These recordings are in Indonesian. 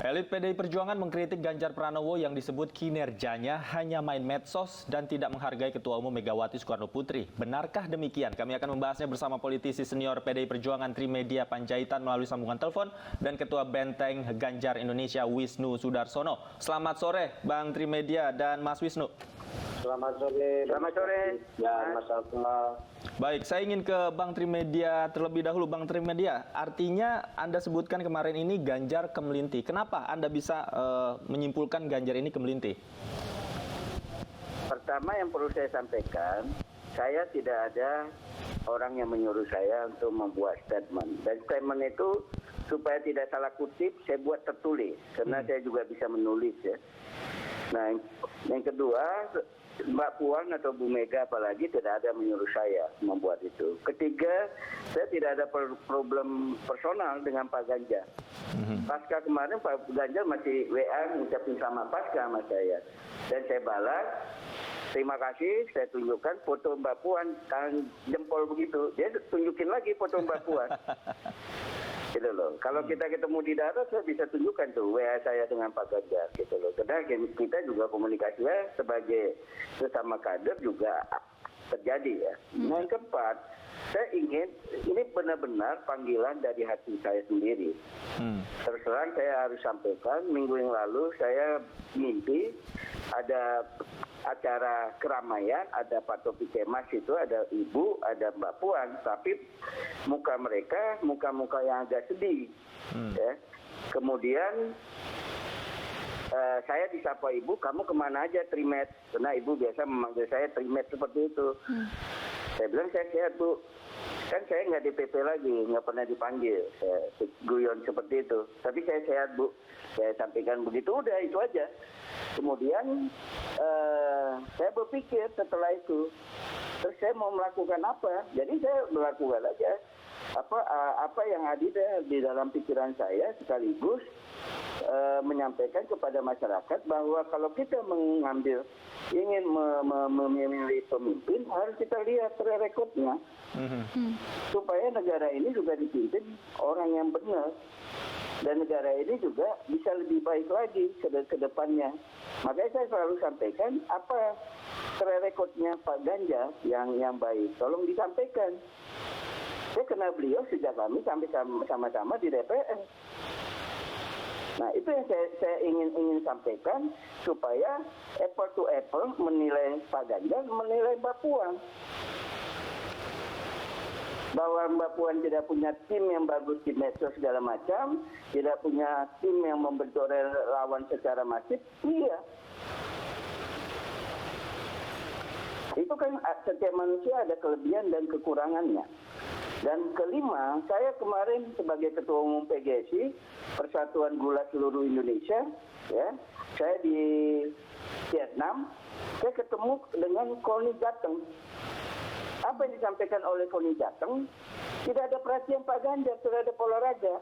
Elit PDI Perjuangan mengkritik Ganjar Pranowo yang disebut kinerjanya hanya main medsos dan tidak menghargai Ketua Umum Megawati Soekarno Putri. Benarkah demikian? Kami akan membahasnya bersama politisi senior PDI Perjuangan Trimedia Panjaitan melalui sambungan telepon dan Ketua Benteng Ganjar Indonesia Wisnu Sudarsono. Selamat sore Bang Trimedia dan Mas Wisnu. Selamat sore. Selamat sore. Ya, Mas Alfa. Baik, saya ingin ke Bang Trimedia terlebih dahulu. Bang Trimedia, artinya Anda sebutkan kemarin ini Ganjar kemelinti. Kenapa Anda bisa menyimpulkan Ganjar ini kemelinti? Pertama yang perlu saya sampaikan, saya tidak ada orang yang menyuruh saya untuk membuat statement. Dan statement itu supaya tidak salah kutip, saya buat tertulis. Karena saya juga bisa menulis ya. Nah, yang kedua, Mbak Puan atau Bu Mega apalagi tidak ada menyuruh saya membuat itu. Ketiga, saya tidak ada problem personal dengan Pak Ganjar. Pasca kemarin Pak Ganjar masih WA ngucapin selamat pasca sama saya. Dan saya balas, terima kasih, saya tunjukkan foto Mbak Puan, tangan jempol begitu. Dia tunjukin lagi foto Mbak Puan. Gitu loh. Kalau kita ketemu di darat, saya bisa tunjukkan tuh WA saya dengan Pak Ganjar. Gitu loh. Karena kita juga komunikasinya sebagai sesama kader juga terjadi ya. Nah, yang keempat, saya ingin ini benar-benar panggilan dari hati saya sendiri. Terus terang saya harus sampaikan, minggu yang lalu saya mimpi ada acara keramaian, ada Pak Taufik Kemas itu, ada Ibu, ada Mbak Puan, tapi muka mereka muka-muka yang agak sedih. Ya. Kemudian saya disapa Ibu, kamu kemana aja Trimet? Karena Ibu biasa memanggil saya Trimet seperti itu. Saya bilang saya sehat Bu. Kan saya nggak DPP lagi, nggak pernah dipanggil. Saya guyon seperti itu. Tapi saya sehat Bu. Saya sampaikan begitu, udah itu aja. Kemudian saya berpikir setelah itu, terus saya mau melakukan apa? Jadi saya melakukan aja apa yang ada di dalam pikiran saya, sekaligus menyampaikan kepada masyarakat bahwa kalau kita ingin memilih pemimpin, harus kita lihat track record-nya supaya negara ini juga dipimpin orang yang benar dan negara ini juga bisa lebih baik lagi ke depannya. Makanya saya selalu sampaikan apa track record-nya Pak Ganjar yang baik, tolong disampaikan. Saya kenal beliau sejak kami sampai sama-sama di DPR. Nah, itu yang saya ingin sampaikan supaya apple to apple menilai Pak Ganjar, menilai Mbak Puan. Bahwa Mbak Puan tidak punya tim yang bagus di medsos segala macam, tidak punya tim yang membentuk relawan secara masif, iya. Itu kan setiap manusia ada kelebihan dan kekurangannya. Dan kelima, saya kemarin sebagai Ketua Umum PGSI, Persatuan Gula Seluruh Indonesia, ya, saya di Vietnam, saya ketemu dengan Koni Jateng. Apa yang disampaikan oleh Koni Jateng, tidak ada perhatian Pak Ganjar terhadap olahraga.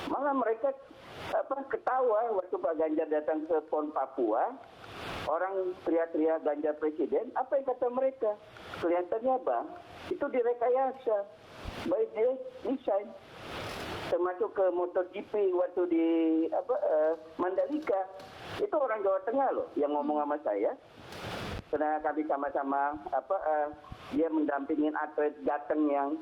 Malah mereka ketawa waktu Pak Ganjar datang ke PON Papua, orang teriak-teriak Ganjar Presiden, apa yang kata mereka? Kelihatannya Bang, itu direkayasa, baik desain, termasuk ke MotoGP waktu di Mandalika. Itu orang Jawa Tengah loh yang ngomong sama saya. Karena kami sama-sama dia mendampingin atlet Jateng yang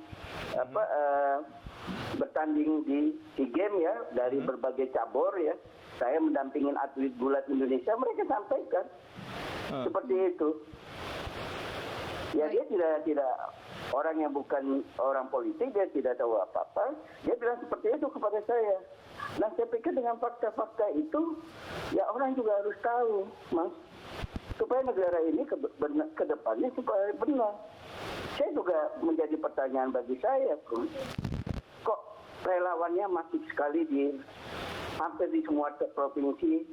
bertanding di SEA Games ya, dari berbagai cabur ya. Saya mendampingin atlet gulat Indonesia, mereka sampaikan seperti itu. Ya, dia tidak orang yang bukan orang politik, dia tidak tahu apa-apa. Dia bilang seperti itu kepada saya. Nah, saya pikir dengan fakta-fakta itu, ya orang juga harus tahu, Mas, supaya negara ini ke depannya supaya benar. Saya juga menjadi pertanyaan bagi saya, kok relawannya masih sekali hampir di semua provinsi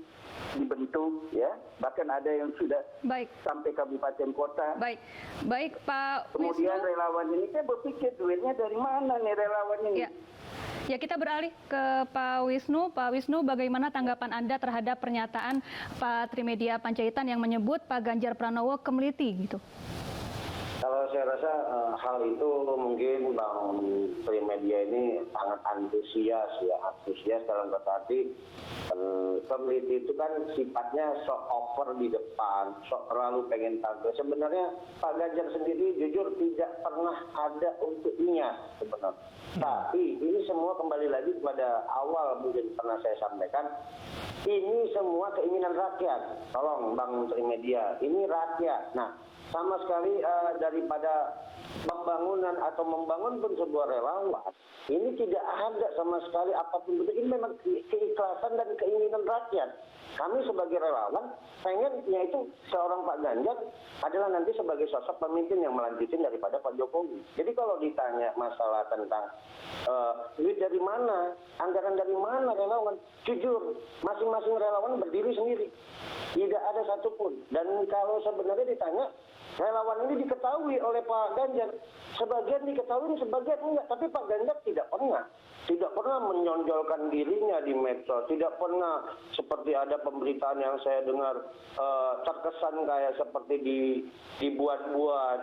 dibentuk ya, bahkan ada yang sudah sampai kabupaten kota. Baik Pak Kemudian Wisnu, relawan ini saya berpikir duitnya dari mana nih relawan ini? Ya, kita beralih ke Pak Wisnu. Pak Wisnu, bagaimana tanggapan Anda terhadap pernyataan Pak Trimedia Panjaitan yang menyebut Pak Ganjar Pranowo kemeliti gitu? Kalau saya saya rasa hal itu mungkin Bang Trimedia ini sangat antusias dalam arti peneliti itu kan sifatnya sok over di depan, sok terlalu pengen tampil. Sebenarnya Pak Ganjar sendiri jujur tidak pernah ada untuk niat sebenarnya. Tapi ini semua kembali lagi pada awal mungkin pernah saya sampaikan, ini semua keinginan rakyat. Tolong Bang Trimedia, ini rakyat. Nah, sama sekali daripada pembangunan atau membangun pun sebuah relawan, ini tidak ada sama sekali apapun itu. Ini memang keikhlasan dan keinginan rakyat. Kami sebagai relawan pengennya itu seorang Pak Ganjar adalah nanti sebagai sosok pemimpin yang melanjutin daripada Pak Jokowi. Jadi kalau ditanya masalah tentang duit dari mana, anggaran dari mana relawan, jujur masing-masing relawan berdiri sendiri. Tidak ada satupun. Dan kalau sebenarnya ditanya, relawan ini diketahui oleh Pak Ganjar. Sebagian diketahui, sebagian enggak. Tapi Pak Ganjar tidak pernah menonjolkan dirinya di medsos, tidak pernah seperti ada pemberitaan yang saya dengar terkesan kayak seperti dibuat-buat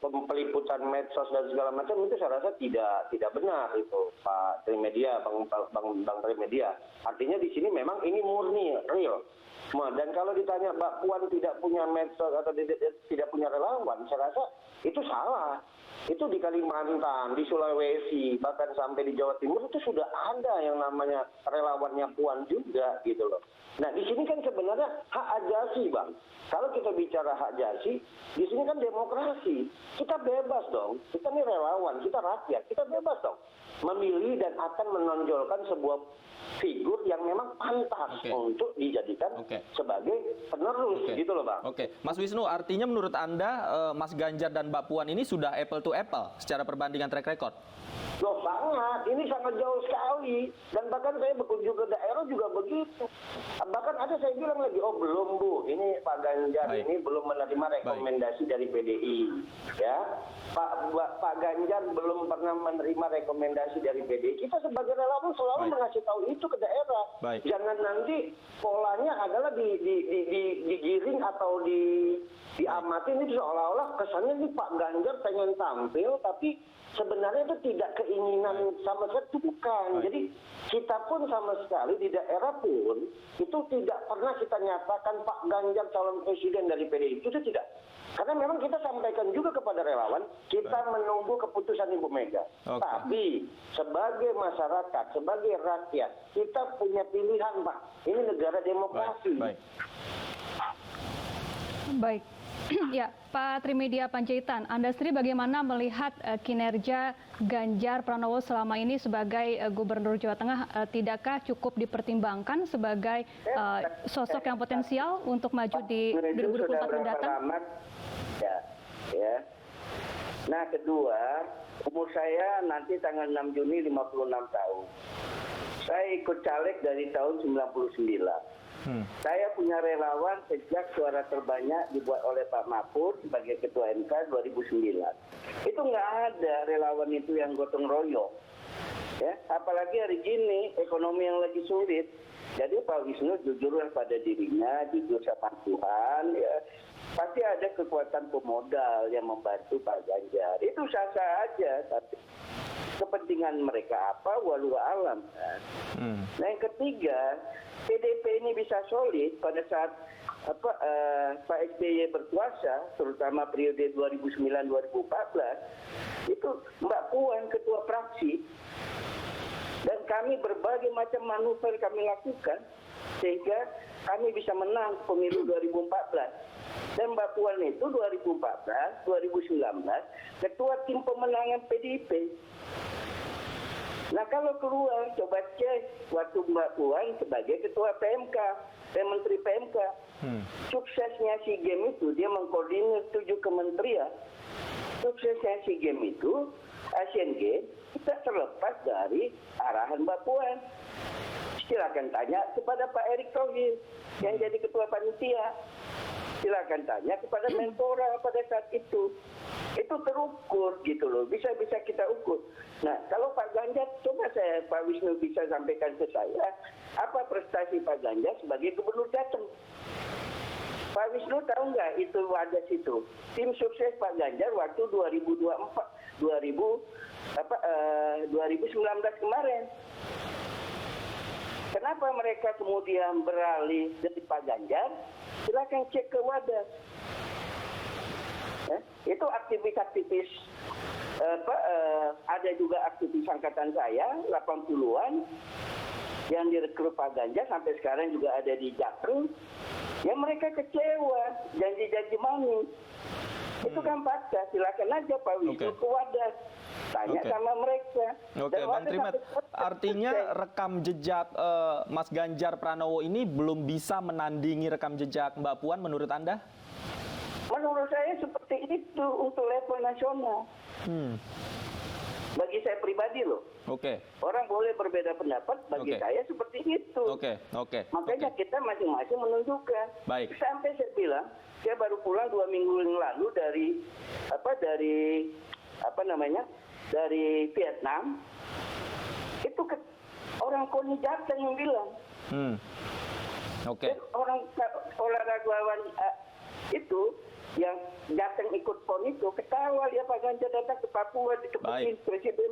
peliputan medsos dan segala macam. Itu saya rasa tidak benar itu Pak Trimedia, Bang Trimedia. Artinya di sini memang ini murni real. Dan kalau ditanya Mbak Puan tidak punya medsos atau tidak punya relawan, saya rasa itu salah. Itu di Kalimantan, di Sulawesi, bahkan sampai di Jawa Timur itu sudah ada yang namanya relawannya Puan juga gitu loh. Nah di sini kan sebenarnya hak ajasi Bang. Kalau kita bicara hak ajasi, di sini kan demokrasi. Kita bebas dong. Kita ini relawan, kita rakyat, kita bebas dong memilih dan akan menonjolkan sebuah figur yang memang pantas untuk dijadikan sebagai penerus gitu loh Bang. Mas Wisnu, artinya menurut Anda Mas Ganjar dan Mbak Puan ini sudah apple to apple secara perbandingan track record? Loh sangat, ini sangat jauh sekali. Dan bahkan saya berkunjung ke daerah juga begitu. Bahkan ada saya bilang lagi, oh belum Bu, ini Pak Ganjar ini belum menerima rekomendasi dari PDI. Ya, Pak Ganjar belum pernah menerima rekomendasi dari PDI. Kita sebagai relawan selalu mengasih tahu itu ke daerah. Jangan nanti polanya adalah digiring atau diamati ini seolah-olah kesannya ini Pak Ganjar pengen tampil tapi sebenarnya itu tidak keinginan sama sekali, bukan. Jadi kita pun sama sekali di daerah pun itu tidak pernah kita nyatakan Pak Ganjar calon presiden dari PDI, itu tidak. Karena memang kita sampaikan juga kepada relawan, kita menunggu keputusan Ibu Mega. Tapi sebagai masyarakat, sebagai rakyat, kita punya pilihan Pak. Ini negara demokrasi. Baik. Ya, Pak Trimedia Panjaitan, Anda sendiri bagaimana melihat kinerja Ganjar Pranowo selama ini sebagai Gubernur Jawa Tengah? Tidakkah cukup dipertimbangkan sebagai sosok yang potensial untuk maju di 2024 mendatang? Ya. Nah, kedua, umur saya nanti tanggal 6 Juni 56 tahun. Saya ikut caleg dari tahun 99. Saya punya relawan sejak suara terbanyak dibuat oleh Pak Mahfud sebagai Ketua MK 2009. Itu nggak ada relawan itu yang gotong royong. Ya, apalagi hari ini ekonomi yang lagi sulit. Jadi Pak Wisnu jujurlah pada dirinya, jujur sama Tuhan. Ya. Pasti ada kekuatan pemodal yang membantu Pak Ganjar. Itu sah-sah aja, tapi kepentingan mereka apa, walau alam. Kan? Nah yang ketiga, PDP ini bisa solid pada saat Pak SBY berkuasa, terutama periode 2009-2014, itu Mbak Puan ketua fraksi, dan kami berbagai macam manuver kami lakukan, sehingga kami bisa menang pemilu 2014. Dan Mbak Puan itu 2014, 2019, ketua tim pemenangan PDIP. Nah kalau keluar, coba cek waktu Mbak Puan sebagai ketua PMK, Menteri PMK. Suksesnya SEA Games itu, dia mengkoordinir 7 kementerian. Suksesnya SEA Games itu, Asian Games, tidak terlepas dari arahan Mbak Puan. Silakan tanya kepada Pak Erick Thohir yang jadi ketua panitia. Silakan tanya kepada Menpora pada saat itu. Itu terukur gitu loh, bisa-bisa kita ukur. Nah, kalau Pak Ganjar, coba Pak Wisnu bisa sampaikan ke saya, apa prestasi Pak Ganjar sebagai Gubernur Jateng? Pak Wisnu tahu nggak itu Wadas itu? Tim sukses Pak Ganjar waktu 2019 kemarin. Kenapa mereka kemudian beralih dari Pak Ganjar? Silakan cek ke Wadas. Itu aktivis-aktivis ada juga aktivis angkatan saya 80-an yang direkrut Pak Ganjar sampai sekarang juga ada di Jateng. Ya mereka kecewa, janji-janji manis. Itu kan fakta. Silakan aja Pak Wisnu ke Wadas. Tanya sama mereka. Oke, Bang Trimet. Artinya rekam jejak Mas Ganjar Pranowo ini belum bisa menandingi rekam jejak Mbak Puan menurut Anda? Menurut saya seperti itu untuk level nasional. Bagi saya pribadi loh. Oke. Orang boleh berbeda pendapat, bagi saya seperti itu. Oke. Makanya kita masing-masing menunjukkan. Baik. Sampai saya bilang, saya baru pulang 2 minggu yang lalu dari Vietnam. Itu orang KONI Jateng yang bilang. Oke. Orang olahragawan itu yang Jateng ikut PON itu ketawa dia Pak Ganjar datang ke Papua dikepukin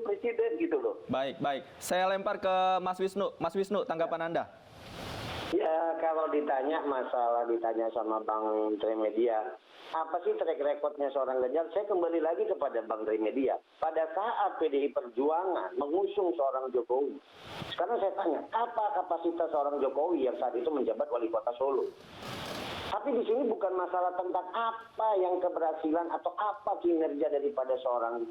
presiden gitu loh. Baik. Saya lempar ke Mas Wisnu. Mas Wisnu, tanggapan Anda? Ya, kalau ditanya sama Bang Trimedia, apa sih track recordnya seorang Ganjar? Saya kembali lagi kepada Bang Trimedia. Pada saat PDI Perjuangan mengusung seorang Jokowi, sekarang saya tanya, apa kapasitas seorang Jokowi yang saat itu menjabat wali kota Solo? Tapi di sini bukan masalah tentang apa yang keberhasilan atau apa kinerja daripada seorang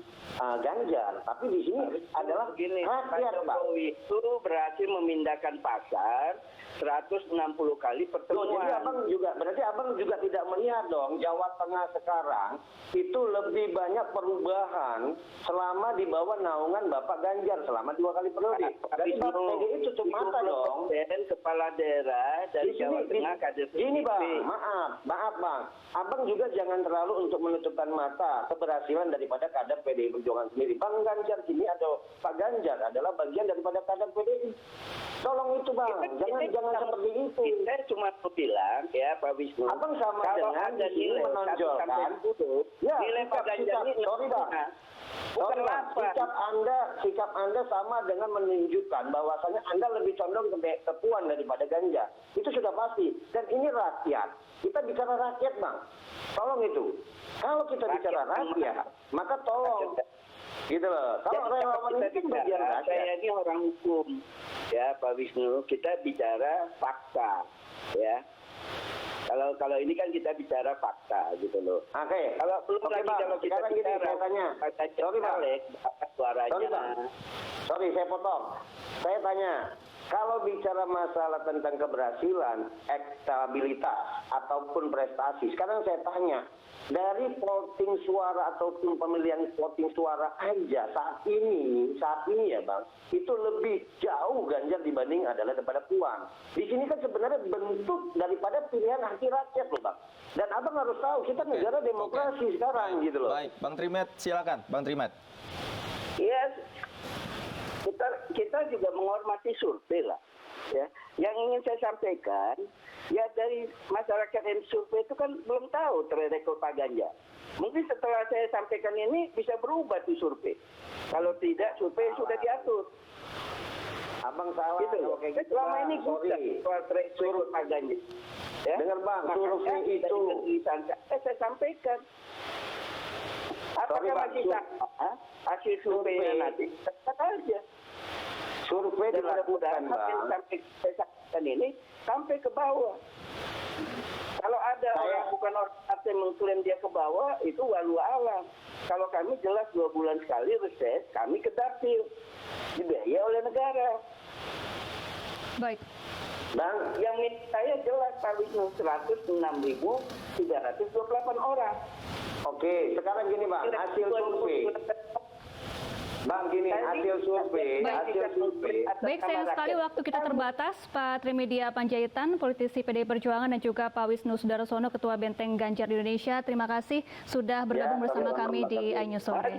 Ganjar, tapi di sini adalah rakyat, Pak. Jokowi itu berhasil memindahkan pasar 160 kali pertemuan. Jadi berarti abang juga tidak melihat dong Jawa Tengah sekarang itu lebih banyak perubahan selama di bawah naungan Bapak Ganjar selama 2 kali periode. Berarti PDI tutup mata dong. Kepala daerah dari Jawa Tengah kader Gini Bang, maaf Bang. Abang juga jangan terlalu untuk menutupkan mata keberhasilan daripada kader PDI Perjuangan sendiri. Bang Ganjar sini atau Pak Ganjar adalah bagian daripada kader PDI. Tolong itu Bang, jangan seperti itu. Saya cuma bilang ya Pak Wisnu. Abang sama kalau dengan ada nilai menonjolkan. Nilai Pak Ganjar ini. Sorry Bang. Sikap Anda sama dengan menunjukkan bahwasanya Anda lebih condong ke Puan daripada Ganjar. Itu sudah pasti. Dan ini rakyat. Kita bicara rakyat, Bang. Tolong itu. Kalau kita bicara rakyat, maka tolong. Gitu loh. Kalau relawan ini kan bagian rakyat. Saya ini orang hukum. Ya, Pak Wisnu, kita bicara fakta. Ya. Kalau ini kan kita bicara fakta gitu loh. Oke. Kalau belum lagi Bang. kalau kita Sekarang bicara saya tanya. Sorry Bang. Suaranya. Sorry saya potong. Saya tanya, kalau bicara masalah tentang keberhasilan, elektabilitas ataupun prestasi, sekarang saya tanya, dari voting suara ataupun pemilihan voting suara aja saat ini ya Bang, itu lebih jauh Ganjar dibanding adalah daripada Puan. Di sini kan sebenarnya bentuk daripada pilihan hati rakyat loh Bang. Dan Abang harus tahu kita negara demokrasi sekarang gitu loh. Baik, Bang Trimet silakan, Bang Trimet. Ya, kita juga menghormati survei lah. Ya, yang ingin saya sampaikan, ya dari masyarakat yang survei itu kan belum tahu track record Pak Ganjar. Mungkin setelah saya sampaikan ini bisa berubah tuh survei. Kalau tidak, survei sudah diatur. Abang salah. Gitu. Selama ini bukan soal track record Pak Ganjar. Ya? Dengar Bang, survei itu. Saya sampaikan. Apakah masih hasil surveinya nanti? Tetap aja. Survei dilakukan Bang. Sampai ini sampai ke bawah. Kalau ada orang bukan orang partai mengklaim dia ke bawah, itu walau alam. Kalau kami jelas 2 bulan sekali reses, kami ke dapil, dibiayai oleh negara. Baik. Bang, yang saya jelas Pak Wisnu 106.328 orang. Oke, sekarang gini Bang, hasil survei. Bang gini, hasil survei. Baik, sayang sekali waktu kita terbatas. Pak Trimedia Panjaitan, politisi PDI Perjuangan, dan juga Pak Wisnu Sudarsono, Ketua Benteng Ganjar Indonesia. Terima kasih sudah bergabung bersama kami di iNews Sore.